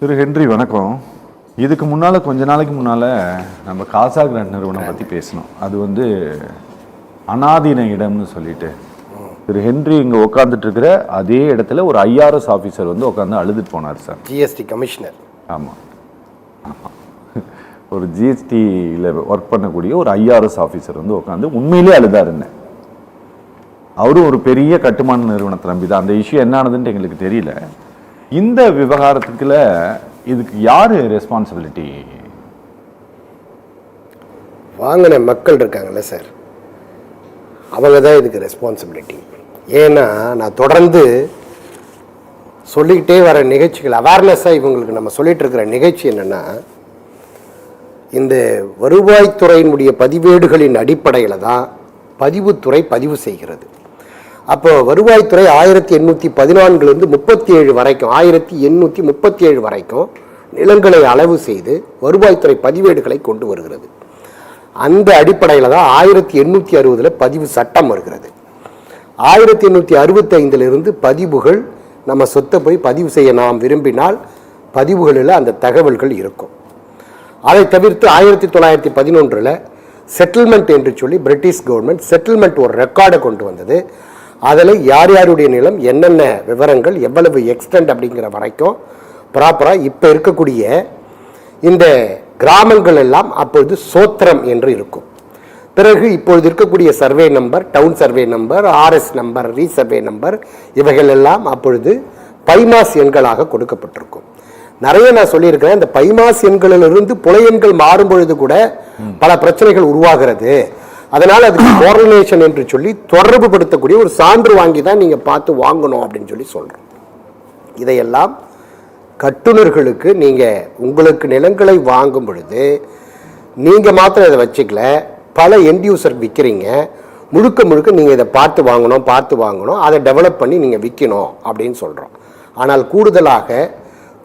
திரு Henry வணக்கம். இதுக்கு முன்னால் கொஞ்ச நாளைக்கு முன்னால் நம்ம காசா கிராண்ட் நிறுவனம் பற்றி பேசணும். அது வந்து அனாதீன இடம்னு சொல்லிட்டு திரு ஹென்றி இங்கே உட்காந்துட்டு இருக்கிற அதே இடத்துல ஒரு IRS ஆஃபீஸர் வந்து உட்காந்து அழுதுட்டு போனார் சார். GST commissioner. ஆமாம், ஒரு GSTயில் ஒர்க் பண்ணக்கூடிய ஒரு IRS ஆஃபீஸர் வந்து உட்காந்து உண்மையிலே அழுதாருன்னு. அவரும் ஒரு பெரிய கட்டுமான நிறுவனத்தை நம்பி தான். அந்த இஷ்யூ என்ன ஆனதுன்ட்டு எங்களுக்கு தெரியல. இந்த விவகாரத்துக்குள்ள இதுக்கு யாரு ரெஸ்பான்சிபிலிட்டி? வாங்கின மக்கள் இருக்காங்கல்ல சார், அவங்க தான் இதுக்கு ரெஸ்பான்சிபிலிட்டி. ஏன்னா நான் தொடர்ந்து சொல்லிக்கிட்டே வர நிகழ்ச்சிகள் அவேர்னஸாக இவங்களுக்கு நம்ம சொல்லிட்டு இருக்கிற நிகழ்ச்சி என்னென்னா, இந்த வருவாய்த்துறையினுடைய பதிவேடுகளின் அடிப்படையில் தான் பதிவுத்துறை பதிவு செய்கிறது. அப்போ வருவாய்த்துறை 1814 37 வரைக்கும் 1837 வரைக்கும் நிலங்களை அளவு செய்து வருவாய்த்துறை பதிவேடுகளை கொண்டு வருகிறது. அந்த அடிப்படையில் தான் 1860 பதிவு சட்டம் வருகிறது. 1865 பதிவுகள் நம்ம சொத்தை போய் பதிவு செய்ய நாம் விரும்பினால் பதிவுகளில் அந்த தகவல்கள் இருக்கும். அதை தவிர்த்து 1911 செட்டில்மெண்ட் என்று சொல்லி பிரிட்டிஷ் கவர்மெண்ட் செட்டில்மெண்ட் ஒரு ரெக்கார்டை கொண்டு வந்தது. அதில் யார் யாருடைய நிலம், என்னென்ன விவரங்கள், எவ்வளவு எக்ஸ்டெண்ட் அப்படிங்கிற வரைக்கும் ப்ராப்பராக இப்போ இருக்கக்கூடிய இந்த கிராமங்கள் எல்லாம் அப்பொழுது சோத்திரம் என்று இருக்கும். பிறகு இப்பொழுது இருக்கக்கூடிய survey number, down survey number, RS number, ரீசர்வே number, இவைகள் எல்லாம் அப்பொழுது பைமாஸ் எண்களாக கொடுக்கப்பட்டிருக்கும். நிறைய நான் சொல்லியிருக்கிறேன், இந்த பைமாஸ் எண்களிலிருந்து புலை எண்கள் மாறும் பொழுது கூட பல பிரச்சனைகள் உருவாகிறது. அதனால் அதுக்கு கோரிலேஷன் என்று சொல்லி தொடர்பு படுத்தக்கூடிய ஒரு சான்று வாங்கி தான் நீங்கள் பார்த்து வாங்கணும் அப்படின்னு சொல்லி சொல்கிறோம். இதையெல்லாம் கட்டுநர்களுக்கு நீங்கள் உங்களுக்கு நிலங்களை வாங்கும் பொழுது நீங்கள் மாத்திரம் இதை வச்சுக்கல, பல எண்ட் யூசர் விற்கிறீங்க, முழுக்க முழுக்க நீங்கள் இதை பார்த்து வாங்கணும், அதை டெவலப் பண்ணி நீங்கள் விற்கணும் அப்படின்னு சொல்கிறோம். ஆனால் கூடுதலாக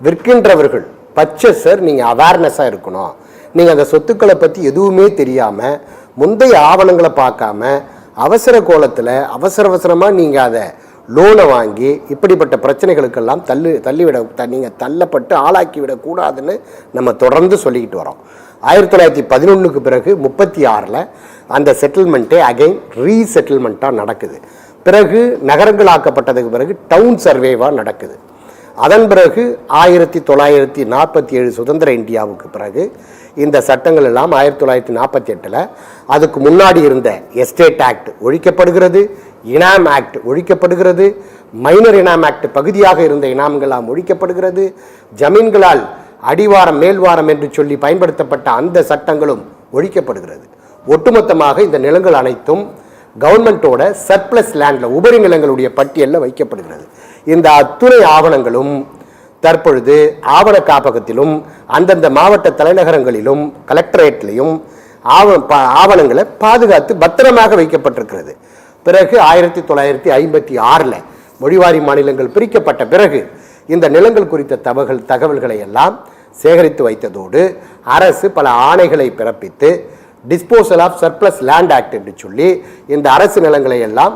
விற்கின்றவர்கள் பர்ச்சேசர் நீங்கள் அவேர்னஸாக இருக்கணும். நீங்கள் அந்த சொத்துக்களை பற்றி எதுவுமே தெரியாமல் முந்தைய ஆவணங்களை பார்க்காம அவசர கோலத்தில் அவசரமாக நீங்கள் அதை லோனை வாங்கி இப்படிப்பட்ட பிரச்சனைகளுக்கெல்லாம் நீங்கள் தள்ளப்பட்டு ஆளாக்கிவிடக்கூடாதுன்னு நம்ம தொடர்ந்து சொல்லிக்கிட்டு வரோம். 1911 பிறகு 36 அந்த செட்டில்மெண்ட்டே அகைன் ரீசெட்டில்மெண்ட்டாக நடக்குது. பிறகு நகரங்களாக்கப்பட்டதுக்கு பிறகு டவுன் சர்வேவாக நடக்குது. அதன் பிறகு 1947 சுதந்திர இந்தியாவுக்கு பிறகு இந்த சட்டங்கள் எல்லாம் 1948 அதுக்கு முன்னாடி இருந்த எஸ்டேட் ஆக்ட் ஒழிக்கப்படுகிறது, இனாம் ஆக்ட் ஒழிக்கப்படுகிறது, மைனர் இனாம் ஆக்ட் பகுதியாக இருந்த இனாம்களாம் ஒழிக்கப்படுகிறது, ஜமீன்களால் அடிவாரம் மேல்வாரம் என்று சொல்லி பயன்படுத்தப்பட்ட அந்த சட்டங்களும் ஒழிக்கப்படுகிறது. ஒட்டுமொத்தமாக இந்த நிலங்கள் அனைத்தும் கவர்மெண்ட்டோட சர்ப்ளஸ் லேண்டில் உபரி நிலங்களுடைய பட்டியலில் வைக்கப்படுகிறது. இந்த அத்துணை ஆவணங்களும் தற்பொழுது ஆவண காப்பகத்திலும் அந்தந்த மாவட்ட தலைநகரங்களிலும் கலெக்டரேட்லையும் ஆவணங்களை பாதுகாத்து பத்திரமாக வைக்கப்பட்டிருக்கிறது. பிறகு 1956 மொழிவாரி மாநிலங்கள் பிரிக்கப்பட்ட பிறகு இந்த நிலங்கள் குறித்த தகவல்களை எல்லாம் சேகரித்து வைத்ததோடு அரசு பல ஆணைகளை பிறப்பித்து disposal of surplus land act என்று சொல்லி இந்த அரசு நிலங்களை எல்லாம்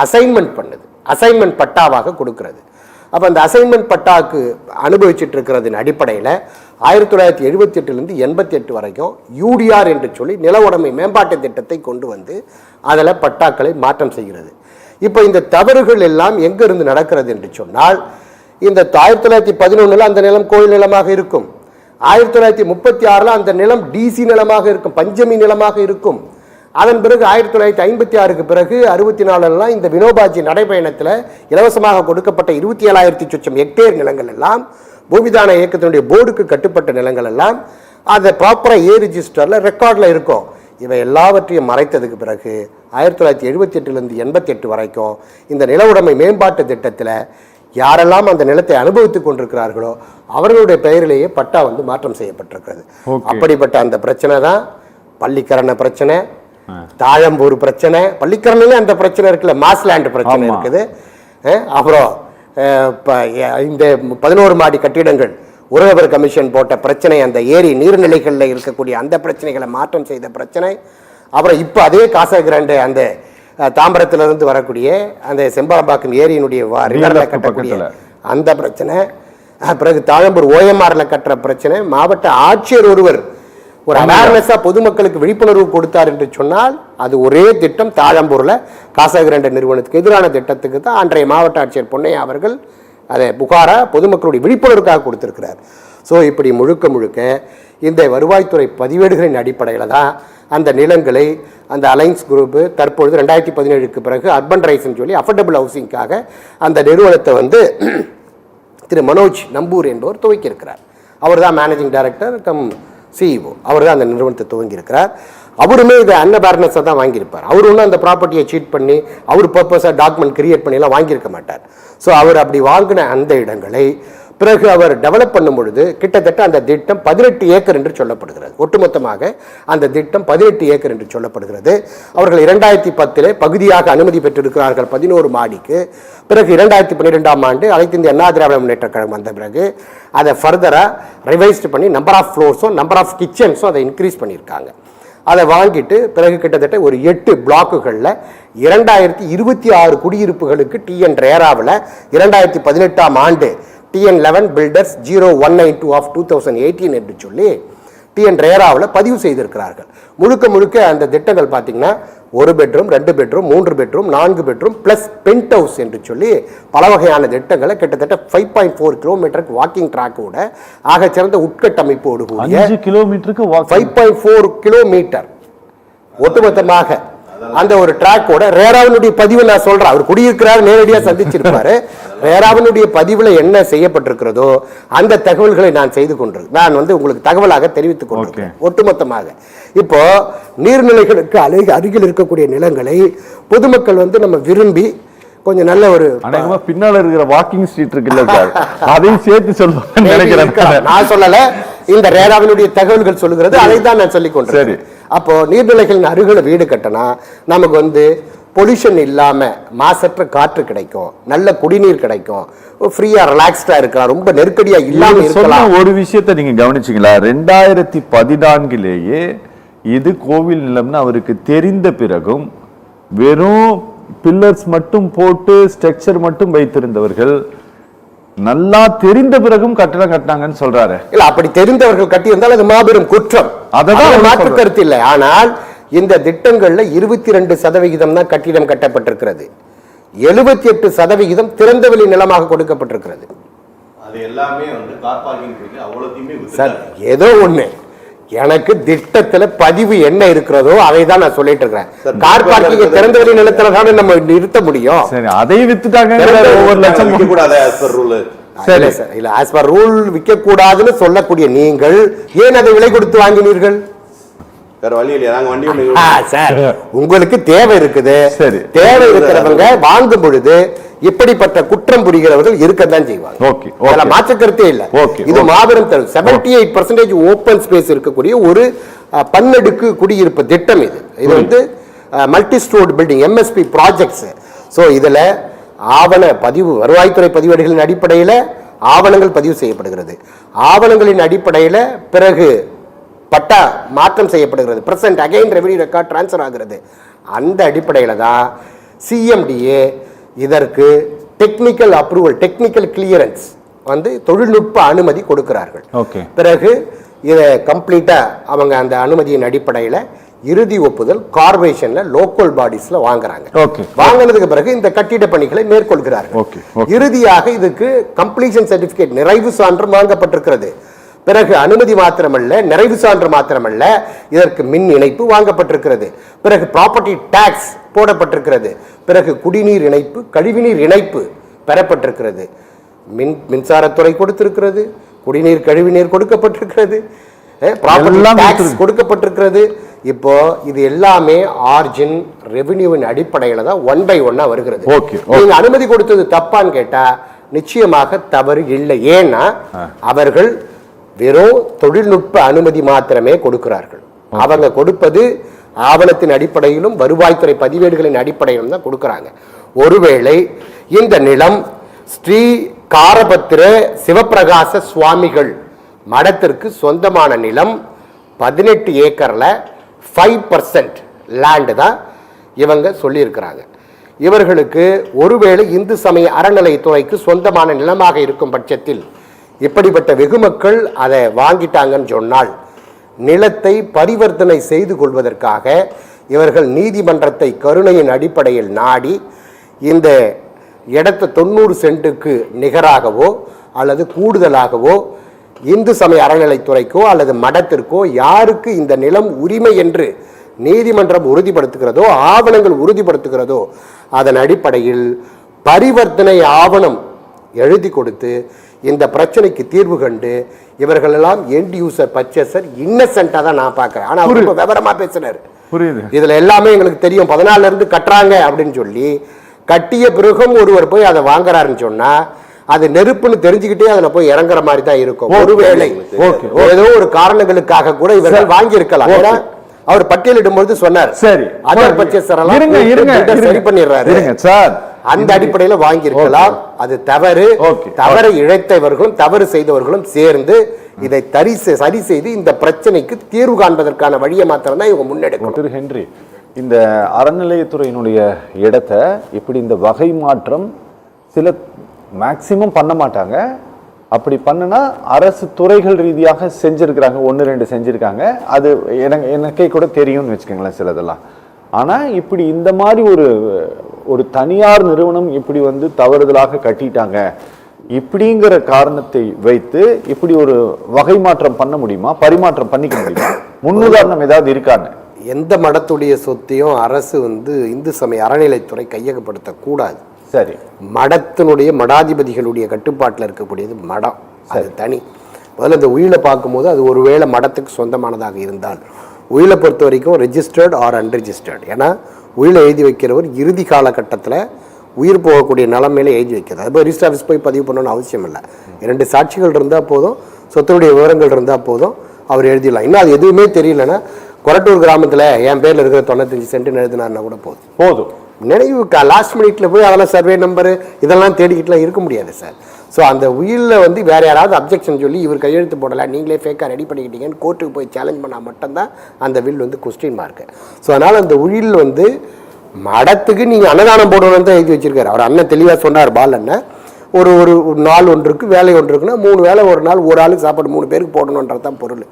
அசைன்மெண்ட் பண்ணுது, அசைன்மெண்ட் பட்டாவாக கொடுக்கிறது. அப்போ அந்த அசைன்மெண்ட் பட்டாவுக்கு அனுபவிச்சுட்டு இருக்கிறதின் அடிப்படையில் 1978 88 வரைக்கும் UDR என்று சொல்லி நில உடைமை மேம்பாட்டு திட்டத்தை கொண்டு வந்து அதில் பட்டாக்களை மாற்றம் செய்கிறது. இப்போ இந்த தவறுகள் எல்லாம் எங்கிருந்து நடக்கிறது என்று சொன்னால், இந்த 1911 அந்த நிலம் கோயில் நிலமாக இருக்கும், 1936 அந்த நிலம் DC நிலமாக இருக்கும், பஞ்சமி நிலமாக இருக்கும். அதன் பிறகு 1956 பிறகு 64 இந்த வினோபாஜி நடைபயணத்தில் இலவசமாக கொடுக்கப்பட்ட 27,000 சொச்சம் ஹெக்டேர் நிலங்கள் எல்லாம் பூமிதான இயக்கத்தினுடைய போர்டுக்கு கட்டுப்பட்ட நிலங்கள் எல்லாம் அதை ப்ராப்பராக ரிஜிஸ்டரில் ரெக்கார்டில் இருக்கும். இவை எல்லாவற்றையும் மறைத்ததுக்கு பிறகு 1978 88 வரைக்கும் இந்த நில உடைமை மேம்பாட்டு திட்டத்தில் யாரெல்லாம் அந்த நிலத்தை அனுபவித்துக் கொண்டிருக்கிறார்களோ அவர்களுடைய பெயரிலேயே பட்டா வந்து மாற்றம் செய்யப்பட்டிருக்கிறது. அப்படிப்பட்ட அந்த பிரச்சனை தான் பள்ளிக்கரண பிரச்சனை, தாழம்பூர் பிரச்சனை. பள்ளிக்கரணையில அந்த பிரச்சனை இருக்குல்ல, மாஸ்லேண்ட் பிரச்சனை இருக்குது. அப்புறம் இந்த 11 மாடி கட்டிடங்கள் உறவர் கமிஷன் போட்ட பிரச்சனை, அந்த ஏரி நீர்நிலைகளில் இருக்கக்கூடிய அந்த பிரச்சனைகளை மாற்றம் செய்த பிரச்சனை. அப்புறம் இப்போ அதே காசா கிராண்டு அந்த தாம்பரத்திலிருந்து வரக்கூடிய அந்த செம்பரம்பாக்கம் ஏரியினுடைய ரிவரில் கட்டக்கூடிய அந்த பிரச்சனை. பிறகு தாழம்பூர் ஓஎம்ஆர்ல கட்டுற பிரச்சனை, மாவட்ட ஆட்சியர் ஒருவர் ஒரு அவேர்னஸா பொதுமக்களுக்கு விழிப்புணர்வு கொடுத்தார் என்று சொன்னால் அது ஒரே திட்டம். தாழம்பூர்ல காசாகிராண்ட் நிறுவனத்துக்கு எதிரான திட்டத்துக்கு தான் அன்றைய மாவட்ட ஆட்சியர் பொன்னையா அவர்கள் அதை புகாரா பொதுமக்களுடைய விழிப்புணர்வுக்காக கொடுத்திருக்கிறார். ஸோ இப்படி முழுக்க முழுக்க இந்த வருவாய்த்துறை பதிவேடுகளின் அடிப்படையில் தான் அந்த நிலங்களை அந்த அலைன்ஸ் குரூப்பு தற்பொழுது 2017க்கு பிறகு அர்பன் ரைஸ்ன்னு சொல்லி அஃபோர்டபுள் ஹவுசிங்காக அந்த நிறுவனத்தை திரு மனோஜ் நம்பூர் என்பவர் துவக்கியிருக்கிறார். அவர் தான் மேனேஜிங் டைரக்டர் கம் சிஇஓ. அவர் தான் அந்த நிறுவனத்தை துவங்கியிருக்கிறார். அவருமே இதை அன்அவேர்னஸை தான் வாங்கியிருப்பார். அவர் ஒன்றும் அந்த ப்ராப்பர்ட்டியை சீட் பண்ணி அவர் பர்பஸாக டாக்குமெண்ட் கிரியேட் பண்ணிலாம் வாங்கியிருக்க மாட்டார். ஸோ அவர் அப்படி வாங்கின அந்த இடங்களை பிறகு அவர் டெவலப் பண்ணும் பொழுது கிட்டத்தட்ட அந்த திட்டம் 18 ஏக்கர் என்று சொல்லப்படுகிறது. ஒட்டுமொத்தமாக அந்த திட்டம் 18 ஏக்கர் என்று சொல்லப்படுகிறது. அவர்கள் 2010 பகுதியாக அனுமதி பெற்றிருக்கிறார்கள் 11 மாடிக்கு. பிறகு 2012ஆம் ஆண்டு அனைத்து இந்திய அண்ணா திராவிட முன்னேற்ற கழகம் வந்த பிறகு அதை ஃபர்தராக ரிவைஸ்ட் பண்ணி நம்பர் ஆஃப் ஃப்ளோர்ஸும் நம்பர் ஆஃப் கிச்சன்ஸும் அதை இன்க்ரீஸ் பண்ணியிருக்காங்க. அதை வாங்கிட்டு பிறகு கிட்டத்தட்ட ஒரு 8 பிளாக்குகளில் 2026 குடியிருப்புகளுக்கு டிஎன் ரேராவில் 2018ஆம் ஆண்டு TN11 பில்டர்ஸ் 0192 ஆஃப் 2018 என்று சொல்லி டிஎன் ரேராவில் பதிவு செய்திருக்கிறார்கள். முழுக்க முழுக்க அந்த திட்டங்கள் பார்த்தீங்கன்னா 1 bedroom 2 bedroom 3 bedroom 4 bedroom plus pent house என்று சொல்லி பல வகையான திட்டங்களை கிட்டத்தட்ட 5.4 கிலோமீட்டருக்கு வாக்கிங் ட்ராக்கோட ஆக சிறந்த உட்கட்டமைப்போடு கூடிய 5 கிலோமீட்டருக்கு 5.4 கிலோமீட்டர் ஒட்டுமொத்தமாக அந்த ஒரு டிராக்கோட ரேராவினுடைய பதிவு நான் சொல்றேன். அவர் குடியிருக்கிறார், நேரடியாக சந்திச்சிருப்பாரு. ரேராவினுடைய பதிவில் என்ன செய்யப்பட்டிருக்கிறதோ அந்த தகவல்களை நான் செய்து கொண்டிருக்கேன். நான் உங்களுக்கு தகவலாக தெரிவித்துக் கொண்டிருக்கேன். ஒட்டுமொத்தமாக இப்போ நீர்நிலைகளுக்கு அருகில் இருக்கக்கூடிய நிலங்களை பொதுமக்கள் நம்ம விரும்பி கொஞ்சம் நல்ல ஒரு பின்னால இருக்கிற வாக்கிங் ஸ்ட்ரீட் இருக்குல்ல சார், அதையும் சேர்த்து சொல்லுவாங்க நினைக்கிறேன். நான் சொல்லல, இந்த ரேராவினுடைய தகவல்கள் சொல்லுகிறது, அதை தான் நான் சொல்லிக் கொண்டேன். அப்போ நீர்நிலைகளின் அருகில் வீடு கட்டினா நமக்கு பொல்யூஷன் இல்லாம மாசற்ற காற்று கிடைக்கும், நல்ல குடிநீர் கிடைக்கும், ஃப்ரீயா ரிலாக்ஸ்டா இருக்கலாம், ரொம்ப நெருக்கடியா இல்லாம இருக்கலாம். ஒரு விஷயத்தை நீங்க கவனிச்சீங்களா? 2014லேயே இது கோவில் நிலம்னு அவருக்கு தெரிந்த பிறகும் வெறும் பில்லர்ஸ் மட்டும் போட்டு ஸ்ட்ரக்சர் மட்டும் வைத்திருந்தவர்கள் நல்லா தெரிந்த பிறகும் கட்டடம் கட்டினாங்கன்னு சொல்றாரு. இல்ல, அப்படி தெரிந்தவர்கள் கட்டியிருந்தால் அது மாபெரும் குற்றம், அதான் மாற்று கருத்து இல்லை. ஆனால் இந்த திட்டங்கள்ல 22% தான் கட்டிடம் கட்டப்பட்டிருக்கிறது, 78% திறந்தவெளி நிலமாக கொடுக்கப்பட்டிருக்கிறது. அது எல்லாமே கார் பார்க்கிங் அவ்வளவுமே சார் ஏதோ ஒண்ணு எனக்கு திட்டத்துல பதிவு என்ன இருக்கிறதோ அதை தான் நான் சொல்லிட்டு இருக்கிறேன். கார் பார்க்கிங் திறந்தவெளி நிலத்துல தானே நம்ம நிறுத்த முடியும். சரி, அதை வித்துட்டாங்க. ஒவ்வொரு லட்சம் விற்க கூடாது as per rule. சரி சார், இல்ல as per rule விற்க கூடாதுன்னு சொல்லக்கூடிய நீங்கள் ஏன் அதை விலை கொடுத்து வாங்கினீர்கள்? வேற வழி இல்லையா? நாங்க வண்டி சார் உங்களுக்கு தேவை இருக்குது. சரி, தேவை இருக்கிறவங்க வாங்கும் பொழுது இப்படிப்பட்ட குற்றம் புரிகிறவர்கள் இருக்கத்தான் செய்வாங்க. மாற்று கருத்தே இல்ல. இது மாபெரும் 78% ஓப்பன் ஸ்பேஸ் இருக்கக்கூடிய ஒரு பன்னடுக்கு குடியிருப்பு திட்டம். இது multi stored building MSP projects. So இதுல ஆவண பதிவு வருவாய்த்துறை பதிவேடுகளின் அடிப்படையில் ஆவணங்கள் பதிவு செய்யப்படுகிறது. ஆவணங்களின் அடிப்படையில் பிறகு பட்டா மாற்றம் செய்யப்படுகிறது. Present again revenue record transfer ஆகிறது. அந்த அடிப்படையில் தான் CMDA இதற்கு டெக்னிக்கல் அப்ரூவல், டெக்னிக்கல் கிளியரன்ஸ் தொழில்நுட்ப அனுமதி கொடுக்கிறார்கள். பிறகு இதை கம்ப்ளீட்டா அவங்க அந்த அனுமதியின் அடிப்படையில் இறுதி ஒப்புதல் கார்பரேஷன்ல லோக்கல் பாடிஸ்ல வாங்குறாங்க. வாங்கினதுக்கு பிறகு இந்த கட்டிட பணிகளை மேற்கொள்கிறார்கள். இறுதியாக இதுக்கு கம்ப்ளீஷன் சர்டிபிகேட், நிறைவு சான்று வாங்கப்பட்டிருக்கிறது. பிறகு அனுமதி மாத்திரமல்ல, நிறைவு சான்று மாத்திரமல்ல, இதற்கு மின் இணைப்பு வாங்கப்பட்டிருக்கிறது. பிறகு ப்ராப்பர்ட்டி டாக்ஸ் போடப்பட்டிருக்கிறது. பிறகு குடிநீர் இணைப்பு, கழிவுநீர் இணைப்பு பெறப்பட்டிருக்கிறது. மின்சாரத்துறை கொடுத்திருக்கிறது, குடிநீர் கழிவுநீர் கொடுக்கப்பட்டிருக்கிறது, கொடுக்கப்பட்டிருக்கிறது. இப்போ இது எல்லாமே ஆர்ஜின் ரெவென்யூவின் அடிப்படையில் தான் 1 by 1 வருகிறது. நீங்க அனுமதி கொடுத்தது தப்பான்னு கேட்டா நிச்சயமாக தவறு இல்லை. ஏன்னா அவர்கள் வெறும் தொழில்நுட்ப அனுமதி மாத்திரமே கொடுக்கிறார்கள். அவங்க கொடுப்பது ஆவணத்தின் அடிப்படையிலும் வருவாய்த்துறை பதிவேடுகளின் அடிப்படையிலும் தான் கொடுக்கிறாங்க. ஒருவேளை இந்த நிலம் ஸ்ரீ காரபத்திர சிவபிரகாச சுவாமிகள் மடத்திற்கு சொந்தமான நிலம் 18 ஏக்கர்ல 5% லேண்டு தான் இவங்க சொல்லியிருக்கிறாங்க. இவர்களுக்கு ஒருவேளை இந்து சமய அறநிலையத்துறைக்கு சொந்தமான நிலமாக இருக்கும் பட்சத்தில் இப்படிப்பட்ட வெகுமக்கள் அதை வாங்கிட்டாங்கன்னு சொன்னால் நிலத்தை பரிவர்த்தனை செய்து கொள்வதற்காக இவர்கள் நீதிமன்றத்தை கருணையின் அடிப்படையில் நாடி இந்த இடத்தை 90 சென்ட்டுக்கு நிகராகவோ அல்லது கூடுதலாகவோ இந்து சமய அறநிலைத்துறைக்கோ அல்லது மடத்திற்கோ யாருக்கு இந்த நிலம் உரிமை என்று நீதிமன்றம் உறுதிப்படுத்துகிறதோ ஆவணங்கள் உறுதிப்படுத்துகிறதோ அதன் அடிப்படையில் பரிவர்த்தனை ஆவணம் எழுதி கொடுத்து இந்த பிரச்சனைக்கு தீர்வு கண்டு இவர்களெல்லாம் எண்ட் யூசர் பர்ச்சேசர் இன்னசென்ட்டா தான் நான் பார்க்கிறேன். ஆனா அவர் விவரமா பேசுறாரு. புரியுது. இதுல எல்லாமே எங்களுக்கு தெரியும் 14 இருந்து கட்டுறாங்க அப்படின்னு சொல்லி கட்டிய பிறகும் ஒருவர் போய் அதை வாங்குறாருன்னு சொன்னா அது நெருப்புன்னு தெரிஞ்சுக்கிட்டே அதுல போய் இறங்குற மாதிரி தான் இருக்கும். ஒருவேளை ஏதோ ஒரு காரணங்களுக்காக கூட இவர்கள் வாங்கி இருக்கலாம். ஏன்னா அவர் பட்டியலிடும் பொழுது சொன்னார் சரி அதர் பர்ச்சேசர் எல்லாம் சரி பண்ணிடுறாரு சார், அந்த அடிப்படையில வாங்கி இருக்கலாம். அது தவறு. தவறை இழைத்தவர்களும் தவறு செய்தவர்களும் சேர்ந்து இதை சரி செய்து இந்த பிரச்சனைக்கு தீர்வு காண்பதற்கான வழியை மாத்திரம் தான் இவங்க முன்னெடுக்கும். திரு ஹென்றி, இந்த அறநிலையத்துறையினுடைய இடத்தை இப்படி இந்த வகை மாற்றம் சில மேக்சிமம் பண்ண மாட்டாங்க. அப்படி பண்ணுனா அரசு துறைகள் ரீதியாக செஞ்சிருக்கிறாங்க, 1-2 செஞ்சிருக்காங்க. அது எனக்கே கூட தெரியும்னு வச்சுக்கோங்களேன் சிலதெல்லாம். ஆனால் இப்படி இந்த மாதிரி ஒரு தனியார் நிறுவனம் இப்படி வந்து தவறுதலாக கட்டிட்டாங்க இப்படிங்கிற காரணத்தை வைத்து இப்படி ஒரு வகை மாற்றம் பண்ண முடியுமா, பரிமாற்றம் பண்ணிக்க முடியுமா? முன்னுதாரணம் ஏதாவது இருக்கான்னு? எந்த மடத்துடைய சொத்தையும் அரசு வந்து இந்து சமய அறநிலைத்துறை கையகப்படுத்தக்கூடாது. சரி, மடத்தினுடைய மடாதிபதிகளுடைய கட்டுப்பாட்டில் இருக்கக்கூடியது மடம், அது தனி. முதல்ல இந்த உயிலை பார்க்கும்போது அது ஒருவேளை மடத்துக்கு சொந்தமானதாக இருந்தால், உயிலை பொறுத்த வரைக்கும் ரெஜிஸ்டர்டு ஆர் அன்ரெஜிஸ்டர்டு. ஏன்னா உயிலை எழுதி வைக்கிறவர் இறுதி காலகட்டத்தில் உயிர் போகக்கூடிய நிலைமையில எழுதி வைக்கிறது. அது ரிஜிஸ்டர் ஆஃபீஸ் போய் பதிவு பண்ணணும்னு அவசியம் இல்லை. 2 சாட்சிகள் இருந்தால் போதும், சொத்தினுடைய விவரங்கள் இருந்தால் போதும், அவர் எழுதிடலாம். இன்னும் அது எதுவுமே தெரியலன்னா கொரட்டூர் கிராமத்தில் என் பேரில் இருக்கிற 95 சென்ட் எழுதினார்னா கூட போதும். நினைவு லாஸ்ட் மினிட்ல போய் அதெல்லாம் சர்வே நம்பரு இதெல்லாம் தேடிக்கிட்டுலாம் இருக்க முடியாது சார். ஸோ அந்த உயிரில் வந்து வேற யாராவது அப்ஜெக்ஷன் சொல்லி இவர் கையெழுத்து போடலை, நீங்களே ஃபேக்காக ரெடி பண்ணிக்கிட்டீங்கன்னு கோர்ட்டுக்கு போய் சேலஞ்ச் பண்ணால் மட்டும்தான் அந்த வில் வந்து கொஸ்டின் மார்க்கு. ஸோ அதனால் அந்த உயிரில் வந்து மடத்துக்கு நீங்கள் அன்னதானம் போடணும்னு தான் எழுதி வச்சிருக்காரு. அவர் அண்ணன் தெளிவாக சொன்னார், பால் அண்ணன். ஒரு நாள் ஒன்று இருக்குது, வேலை ஒன்று இருக்குன்னா 3 வேலை ஒரு நாள் ஒரு ஆளுக்கு சாப்பாடு 3 பேருக்கு போடணுன்றது தான் பொருள்.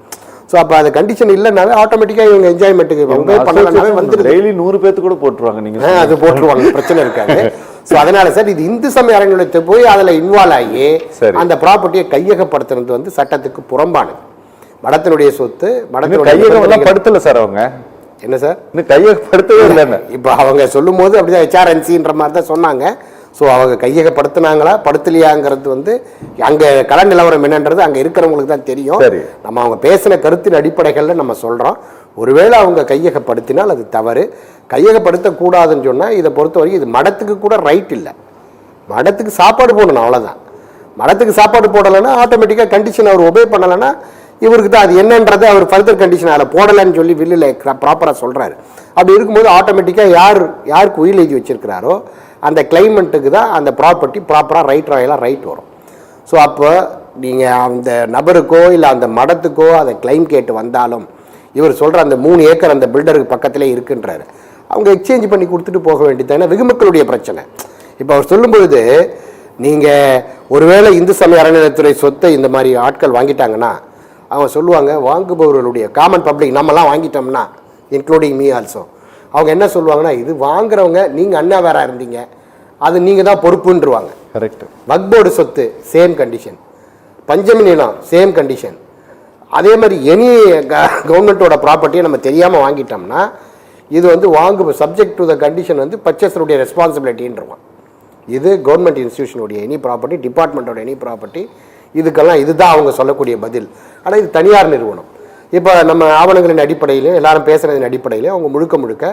ஸோ அப்போ அது கண்டிஷன் இல்லைனாவே ஆட்டோமேட்டிக்காக இவங்க என்ஜாய்மெண்ட்டுக்கு வந்து டெய்லி 100 பேருக்கு கூட போட்டுருவாங்க. நீங்கள் அது போட்டுருவாங்க, பிரச்சனை இருக்காது. ஸோ அதனால சார் இது இந்து சமய அறநிலையத்தை போய் அதில் இன்வால்வ் ஆகி அந்த ப்ராப்பர்ட்டியை கையகப்படுத்துறது வந்து சட்டத்துக்கு புறம்பானது. மடத்தினுடைய சொத்து மடத்தினுடைய படுத்தல சார். அவங்க என்ன சார் இன்னும் கையகப்படுத்தவே இல்லைன்னு இப்போ அவங்க சொல்லும் போது அப்படிதான் HRNCன்ற மாதிரி தான் சொன்னாங்க. ஸோ அவங்க கையகப்படுத்தினாங்களா படுத்தலையாங்கிறது வந்து அங்கே கள நிலவரம் என்னன்றது அங்கே இருக்கிறவங்களுக்கு தான் தெரியும். நம்ம அவங்க பேசின கருத்தின் அடிப்படைகளில் நம்ம சொல்கிறோம். ஒருவேளை அவங்க கையகப்படுத்தினால் அது தவறு. கையகப்படுத்தக்கூடாதுன்னு சொன்னால் இதை பொறுத்தவரைக்கும் இது மடத்துக்கு கூட ரைட் இல்லை. மடத்துக்கு சாப்பாடு போடணும், அவ்வளோதான். மடத்துக்கு சாப்பாடு போடலைன்னா ஆட்டோமேட்டிக்காக கண்டிஷன் அவர் ஒபே பண்ணலைன்னா இவருக்கு தான் அது என்னன்றது அவர் ஃபர்தர் கண்டிஷன் அதில் போடலைன்னு சொல்லி வில்லில் ப்ராப்பராக சொல்கிறாரு. அப்படி இருக்கும்போது ஆட்டோமேட்டிக்காக யாருக்கு உயிர் எழுதி வச்சிருக்கிறாரோ அந்த கிளைமெண்ட்டுக்கு தான் அந்த ப்ராப்பர்ட்டி ப்ராப்பராக ரைட் வரும். ஸோ அப்போ நீங்கள் அந்த நபருக்கோ இல்லை அந்த மடத்துக்கோ அதை கிளைம் கேட்டு வந்தாலும் இவர் சொல்கிற அந்த 3 ஏக்கர் அந்த பில்டருக்கு பக்கத்திலே இருக்குன்றாரு. அவங்க எக்ஸ்சேஞ்ச் பண்ணி கொடுத்துட்டு போக வேண்டியது. ஏன்னா வெகுமக்களுடைய பிரச்சனை. இப்போ அவர் சொல்லும்பொழுது நீங்கள் ஒருவேளை இந்து சமய அறநிலையத்துறை சொத்தை இந்த மாதிரி ஆட்கள் வாங்கிட்டாங்கன்னா அவங்க சொல்லுவாங்க, வாங்குபவர்களுடைய காமன் பப்ளிக் நம்மலாம் வாங்கிட்டோம்னா இன்க்ளூடிங் மீ ஆல்சோ, அவங்க என்ன சொல்லுவாங்கன்னா இது வாங்குறவங்க நீங்கள் அண்ணா வேற இருந்தீங்க, அது நீங்கள் தான் பொறுப்புன்றுவாங்க. கரெக்ட். வக்போர்டு சொத்து சேம் கண்டிஷன், பஞ்சமி நிலம் சேம் கண்டிஷன். அதே மாதிரி எனி கவர்மெண்ட்டோட ப்ராப்பர்ட்டியை நம்ம தெரியாமல் வாங்கிட்டோம்னா இது வந்து சப்ஜெக்ட் டு த கண்டிஷன் வந்து பர்ச்சேஸருடைய ரெஸ்பான்சிபிலிட்டின்றான். இது கவர்மெண்ட் இன்ஸ்டியூஷனுடைய எனி ப்ராப்பர்ட்டி, டிபார்ட்மெண்ட்டோட எனி ப்ராப்பர்ட்டி, இதுக்கெல்லாம் இதுதான் அவங்க சொல்லக்கூடிய பதில். ஆனால் இது தனியார் நிறுவனம். இப்போ நம்ம ஆவணங்களின் அடிப்படையிலையும் எல்லாரும் பேசுகிறதின் அடிப்படையிலையும் அவங்க முழுக்க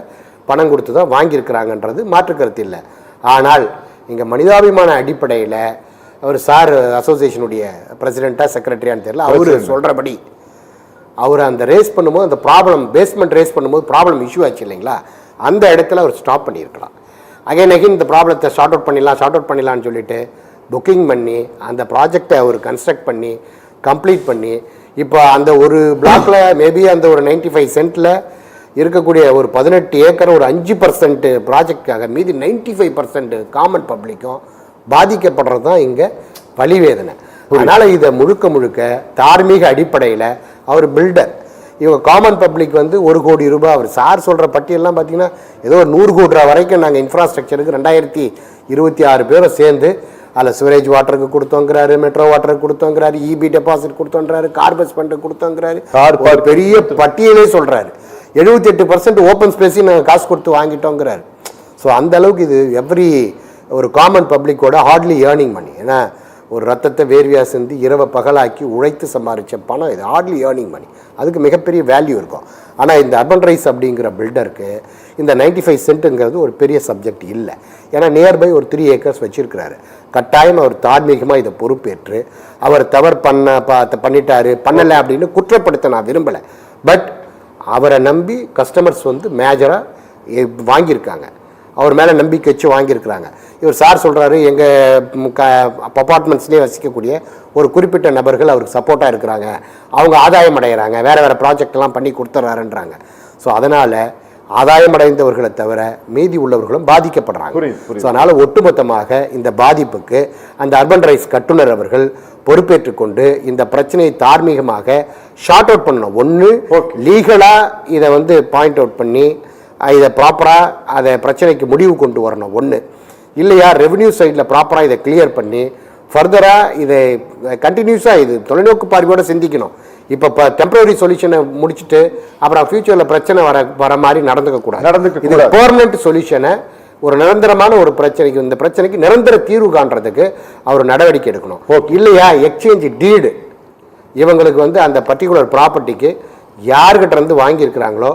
பணம் கொடுத்து தான் வாங்கியிருக்கிறாங்கன்றது மாற்றுக்கருத்து இல்லை. ஆனால் இங்கே மனிதாபிமான அடிப்படையில் அவர் சார் அசோசியேஷனுடைய பிரசிடெண்ட்டாக செக்ரட்டரியான்னு தெரியல, அவர் சொல்கிறபடி அவர் அந்த ரேஸ் பண்ணும்போது அந்த ப்ராப்ளம் பேஸ்மெண்ட் ரேஸ் பண்ணும்போது ப்ராப்ளம் இஷ்யூ ஆச்சு இல்லைங்களா, அந்த இடத்துல அவர் ஸ்டாப் பண்ணியிருக்கலாம். அகைன் இந்த ப்ராப்ளத்தை ஷார்ட் அவுட் பண்ணிடலான்னு சொல்லிட்டு புக்கிங் பண்ணி அந்த ப்ராஜெக்டை அவர் கன்ஸ்ட்ரக்ட் பண்ணி கம்ப்ளீட் பண்ணி இப்போ அந்த ஒரு பிளாக்ல மேபி அந்த ஒரு 95 சென்ட்டில் இருக்கக்கூடிய ஒரு 18 ஏக்கர் ஒரு 5% ப்ராஜெக்டுக்காக மீதி 95% காமன் பப்ளிக்கும் பாதிக்கப்படுறது தான் இங்கே வலிவேதனை. அதனால இதை முழுக்க தார்மீக அடிப்படையில் அவர் பில்டர். இவங்க காமன் பப்ளிக் வந்து 1 கோடி ரூபாய், அவர் சார் சொல்கிற பட்டியெல்லாம் பார்த்தீங்கன்னா ஏதோ 100 கோடி ரூபா வரைக்கும் நாங்கள் இன்ஃப்ராஸ்ட்ரக்சருக்கு 2026 பேரை சேர்ந்து அதில் சிவரேஜ் வாட்டருக்கு கொடுத்தோங்கிறாரு, மெட்ரோ வாட்டருக்கு கொடுத்தோங்கிறாரு, இபி டெபாசிட் கொடுத்தோங்கிறாரு, கார்பஸ் ஃபண்டு கொடுத்தோங்கிறாரு, ஒரு பெரிய பட்டியலே சொல்கிறாரு. 78% ஓப்பன் ஸ்பேஸையும் நாங்கள் காசு கொடுத்து வாங்கிட்டோங்கிறாரு. ஸோ அந்த அளவுக்கு இது எவ்ரி ஒரு காமன் பப்ளிக்கோட ஹார்ட்லி ஏர்னிங் மணி. ஏன்னா ஒரு ரத்தத்தை வேர்வியா செஞ்சு இரவை பகலாக்கி உழைத்து சம்பாதிச்ச பணம் இது, ஹார்ட்லி ஏர்னிங் மணி. அதுக்கு மிகப்பெரிய வேல்யூ இருக்கும். ஆனால் இந்த அர்பன் ரைஸ் அப்படிங்கிற பில்டருக்கு இந்த 95 சென்ட்டுங்கிறது ஒரு பெரிய சப்ஜெக்ட் இல்லை. ஏன்னா நியர்பை ஒரு 3 ஏக்கர்ஸ் வச்சிருக்கிறாரு. கட்டாயம் அவர் தார்மீகமாக இதை பொறுப்பேற்று அவர் தவறு பண்ணிட்டாரு பண்ணலை அப்படின்னு குற்றப்படுத்த நான் விரும்பலை. பட் அவரை நம்பி கஸ்டமர்ஸ் வந்து மேஜராக வாங்கியிருக்காங்க, அவர் மேலே நம்பிக்கை வச்சு வாங்கியிருக்கிறாங்க. இவர் சார் சொல்கிறாரு எங்கள் அப்பார்ட்மெண்ட்ஸ்லேயே வசிக்கக்கூடிய ஒரு குறிப்பிட்ட நபர்கள் அவருக்கு சப்போர்ட்டாக இருக்கிறாங்க, அவங்க ஆதாயம் அடைகிறாங்க, வேறு ப்ராஜெக்ட்லாம் பண்ணி கொடுத்துட்றாருன்றாங்க. ஸோ அதனால் ஆதாயம் அடைந்தவர்களை தவிர மீதி உள்ளவர்களும் பாதிக்கப்படுறாங்க. ஸோ அதனால் ஒட்டுமொத்தமாக இந்த பாதிப்புக்கு அந்த அர்பன் ரைஸ் கட்டுனர் அவர்கள் பொறுப்பேற்றுக்கொண்டு இந்த பிரச்சனையை தார்மீகமாக ஷார்ட் அவுட் பண்ணணும். ஒன்று லீகலாக இதை வந்து பாயிண்ட் அவுட் பண்ணி இதை ப்ராப்பராக அதை பிரச்சனைக்கு முடிவு கொண்டு வரணும். ஒன்று இல்லையா ரெவென்யூ சைடில் ப்ராப்பராக இதை கிளியர் பண்ணி ஃபர்தராக இதை கண்டினியூஸாக இது தொலைநோக்கு பார்வையோடு சிந்திக்கணும். இப்போ டெம்பரரி சொல்யூஷனை முடிச்சுட்டு அப்புறம் ஃபியூச்சரில் பிரச்சனை வர மாதிரி நடந்துக்கக்கூடாது. இது பெர்மனன்ட் சொல்யூஷனை ஒரு நிரந்தரமான ஒரு பிரச்சனைக்கு, இந்த பிரச்சனைக்கு நிரந்தர தீர்வு காண்றதுக்கு அவர் நடவடிக்கை எடுக்கணும். இல்லையா எக்ஸ்சேஞ்ச் டீடு இவங்களுக்கு வந்து அந்த பர்டிகுலர் ப்ராப்பர்ட்டிக்கு யார்கிட்ட இருந்து வாங்கியிருக்கிறாங்களோ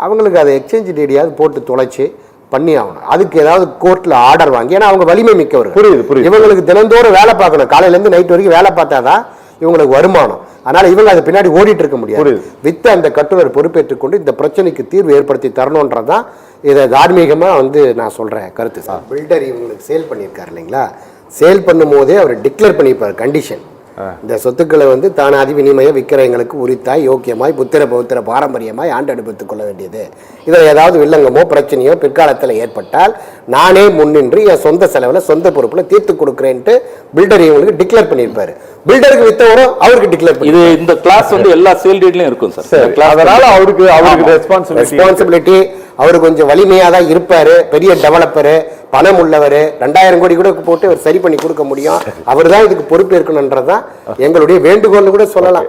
அவங்களுக்கு அதை எக்ஸ்சேஞ்ச் டீடியாவது போட்டு தொலைச்சி பண்ணி ஆகணும். அதுக்கு ஏதாவது கோர்ட்டில் ஆர்டர் வாங்கி, ஏன்னா அவங்க வலிமை மிக்கவர்கள். புரியுது. இவங்களுக்கு தினந்தோறும் வேலை பார்க்கணும், காலையிலேருந்து நைட் வரைக்கும் வேலை பார்த்தாதான் இவங்களுக்கு வருமானம். அதனால இவங்க அது பின்னாடி ஓடிட்டு இருக்க முடியாது. வித்த அந்த கட்டுனர் பொறுப்பேற்றுக் கொண்டு இந்த பிரச்சனைக்கு தீர்வு ஏற்படுத்தி தரணுன்றதான் இதை தார்மீகமாக வந்து நான் சொல்கிறேன் கருத்து. சார் பில்டர் இவங்களுக்கு சேல் பண்ணியிருக்காரு இல்லைங்களா, சேல் பண்ணும் போதே அவர் டிக்ளேர் பண்ணியிருப்பார் கண்டிஷன், இந்த சொத்துக்களை வந்து தானாதி வினிமய விக்கிரயங்களுக்கு உரித்தாய் யோக்கியமாய் புத்திர பௌத்திர பாரம்பரியமாய் ஆண்டெடுத்துக் கொள்ள வேண்டியது. இதில் ஏதாவது வில்லங்கமோ பிரச்சனையோ பிற்காலத்தில் ஏற்பட்டால் நானே முன்னின்று என் சொந்த செலவில் சொந்த பொறுப்பில் தீர்த்து கொடுக்குறேன்ட்டு பில்டர் இவங்களுக்கு டிக்ளேர் பண்ணியிருப்பாரு. பில்டருக்கு வித்தவரும் அவருக்கு டிக்ளேர் பண்ணி இந்த கிளாஸ் வந்து எல்லா சேல் டீட்லயும் இருக்கும் சார். அதனால அவருக்கு ரெஸ்பான்சிபிலிட்டி, அவர் கொஞ்சம் வலிமையாக தான் இருப்பார், பெரிய டெவலப்பரு, பணம் உள்ளவர், 2000 கோடி கூட போட்டு அவர் சரி பண்ணி கொடுக்க முடியும். அவர் தான் இதுக்கு பொறுப்பு இருக்கணுன்றதான் எங்களுடைய வேண்டுகோள்னு கூட சொல்லலாம்.